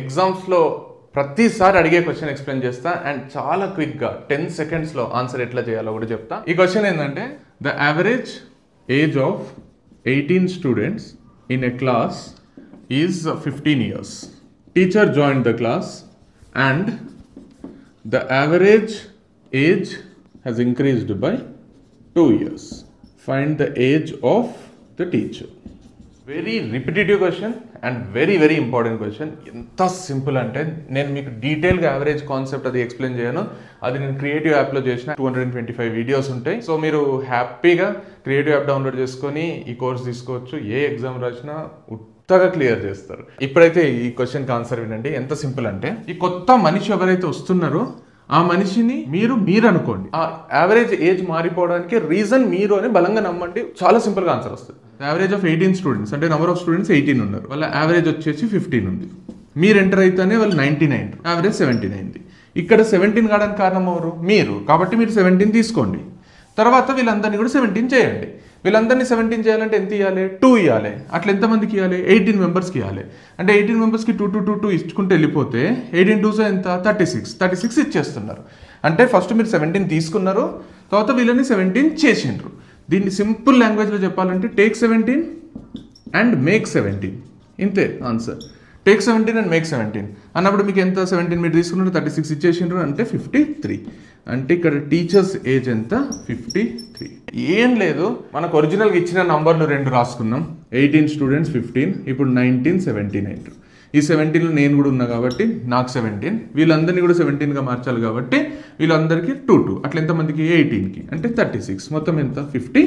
ఎగ్జామ్స్లో ప్రతిసారి అడిగే క్వశ్చన్ ఎక్స్ప్లెయిన్ చేస్తా అండ్ చాలా క్విక్గా 10 సెకండ్స్లో ఆన్సర్ ఎట్లా చేయాలో కూడా చెప్తా. ఈ క్వశ్చన్ ఏంటంటే the average age of 18 students in a class is 15 years. Teacher joined the class and the average age has increased by 2 years. Find the age of the teacher. Very repetitive question and very important question. ఎంత simple అంటే నేను మీకు డీటెయిల్గా average concept అది explain చేయను. అది నేను creative యాప్లో చేసిన 225 వీడియోస్ ఉంటాయి. సో మీరు హ్యాపీగా క్రియేటివ్ యాప్ డౌన్లోడ్ చేసుకొని ఈ కోర్స్ తీసుకోవచ్చు. ఏ ఎగ్జామ్ రాసినా ఉత్తగా క్లియర్ చేస్తారు. ఇప్పుడైతే ఈ క్వశ్చన్కి ఆన్సర్ వినండి. ఎంత సింపుల్ అంటే ఈ కొత్త మనిషి ఎవరైతే వస్తున్నారో ఆ మనిషిని మీరు అనుకోండి. ఆ యావరేజ్ ఏజ్ మారిపోవడానికి రీజన్ మీరు అని బలంగా నమ్మండి. చాలా సింపుల్గా ఆన్సర్ వస్తుంది. యావరేజ్ ఆఫ్ 18 స్టూడెంట్స్ అంటే నెంబర్ ఆఫ్ స్టూడెంట్స్ 18 ఉన్నారు. వాళ్ళ యావరేజ్ వచ్చేసి 15 ఉంది. మీరు ఎంటర్ అయితేనే వాళ్ళు 99, యావరేజ్ 17 అయింది. ఇక్కడ 17 కావడానికి కారణం ఎవరు? మీరు. కాబట్టి మీరు 17 తీసుకోండి. తర్వాత వీళ్ళందరినీ కూడా 17 చేయండి. వీళ్ళందరినీ 17 చేయాలంటే ఎంత ఇవ్వాలి? 2 ఇవ్వాలి. అట్లా ఎంతమందికి ఇవ్వాలి? 18 మెంబర్స్కి ఇవ్వాలి. అంటే 18 మెంబర్స్కి 2 ఇచ్చుకుంటూ వెళ్ళిపోతే 18 2 ఎంత? 36 ఇచ్చేస్తున్నారు. అంటే ఫస్ట్ మీరు 17 తీసుకున్నారు, తర్వాత వీళ్ళని 17 చేసిండ్రు. దీన్ని సింపుల్ లాంగ్వేజ్లో చెప్పాలంటే టేక్ 17 అండ్ మేక్ 17. ఇంతే ఆన్సర్. టేక్ 17 అండ్ మేక్ 17 అన్నప్పుడు మీకు ఎంత? 17 మీరు తీసుకున్నారు, 36 ఇచ్చేసిండ్రు అంటే 53. అంటే ఇక్కడ టీచర్స్ ఏజ్ ఎంత? 53. ఏం లేదు, మనకు ఒరిజినల్గా ఇచ్చిన నంబర్లు 2 రాసుకున్నాం. 18 స్టూడెంట్స్ 15, ఇప్పుడు 19 17 అయింది. ఈ 17లో నేను కూడా ఉన్నా కాబట్టి నాకు 17, వీళ్ళందరినీ కూడా 17గా మార్చాలి కాబట్టి వీళ్ళందరికీ 2 అట్లా ఎంతమందికి? 18కి అంటే 36, మొత్తం ఎంత? 53.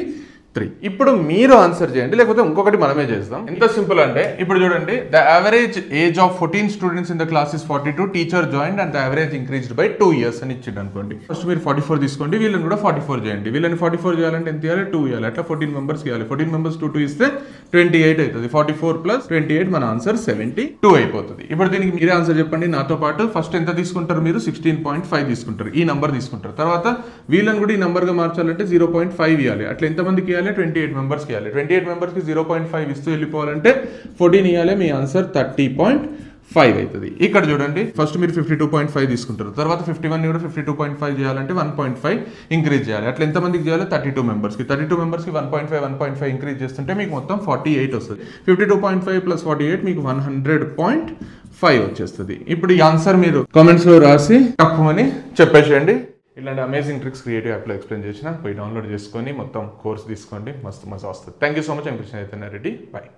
ఇప్పుడు మీరు ఆన్సర్ చేయండి, లేకపోతే ఇంకొకటి మనమే చేద్దాం. ఎంత సింపుల్ అంటే ఇప్పుడు చూడండి, the average age of 14 students in the class is 42. Teacher joined and the average increased by 2 years అని ఇచ్చిండు అనుకోండి. ఫస్ట్ మీరు 44 తీసుకోండి, వీళ్ళని కూడా 44 చేయండి. వీళ్ళని 44 చేయాలంటే ఎంత ఇవ్వాలి? 2 ఇవ్వాలి. అట్లా 14 మెంబర్స్ ఇవ్వాలి. 14 మెంబర్స్ 2 ఇస్తే 28 అవుతుంది. 44 ప్లస్ 28 మన ఆన్సర్ 72 అయిపోతుంది. ఇప్పుడు దీనికి మీరే ఆన్సర్ చెప్పండి నాతో పాటు. ఫస్ట్ ఎంత తీసుకుంటారు మీరు? 16.5 తీసుకుంటారు. ఈ నంబర్ తీసుకుంటారు. తర్వాత వీళ్ళని కూడా ఈ నంబర్గా మార్చాలంటే 0.5 ఇవ్వాలి. అట్లా ఎంతమందికి ఇవ్వాలి? 28 మెంబర్స్కి ఇవ్వాలి. 28 మెంబర్స్కి 0.5 ఇస్తూ వెళ్ళిపోవాలంటే 14 ఇవ్వాలి. మీ ఆన్సర్ 30.5 అవుతుంది. ఇక్కడ చూడండి, ఫస్ట్ మీరు 52.5 తీసుకుంటారు. తర్వాత 51 కూడా 52.5 చేయాలంటే 1.5 ఇంక్రీజ్ చేయాలి. అట్లా ఎంతమందికి చేయాలి? 32 మెంబర్స్కి. 32 మెంబర్స్కి 1.5 ఇంక్రీజ్ చేస్తుంటే మీకు మొత్తం 48 వస్తుంది. 52.5 ప్లస్ 48 మీకు 100.5 వచ్చేస్తుంది. ఇప్పుడు ఈ ఆన్సర్ మీరు కామెంట్స్లో రాసి తక్కువని చెప్పేసేయండి. ఇలాంటి అమేజింగ్ ట్రిక్స్ క్రియేటివ్ యాప్లో ఎక్స్ప్లెయిన్ చేసిన పోయి డౌన్లోడ్ చేసుకొని మొత్తం కోర్స్ తీసుకోండి. మస్తు మజా వస్తుంది. Thank you so much. I'm Krishna Chaitanya Reddy. Bye.